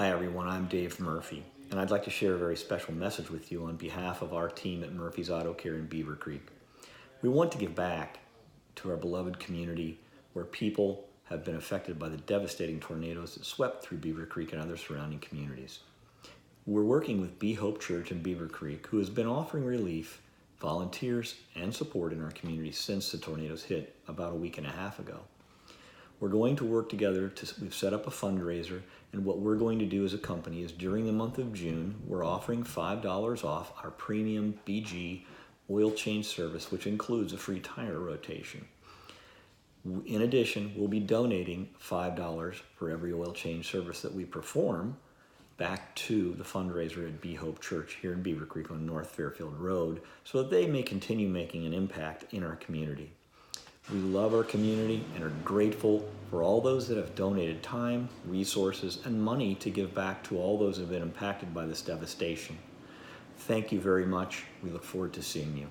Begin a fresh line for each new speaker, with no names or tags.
Hi everyone, I'm Dave Murphy, and I'd like to share a very special message with you on behalf of our team at Murphy's Auto Care in Beaver Creek. We want to give back to our beloved community where people have been affected by the devastating tornadoes that swept through Beaver Creek and other surrounding communities. We're working with Be Hope Church in Beaver Creek, who has been offering relief, volunteers, and support in our community since the tornadoes hit about a week and a half ago. We're going to work together. We've set up a fundraiser, and what we're going to do as a company is during the month of June, we're offering $5 off our premium BG oil change service, which includes a free tire rotation. In addition, we'll be donating $5 for every oil change service that we perform back to the fundraiser at Be Hope Church here in Beaver Creek on North Fairfield Road so that they may continue making an impact in our community. We love our community and are grateful for all those that have donated time, resources, and money to give back to all those who have been impacted by this devastation. Thank you very much. We look forward to seeing you.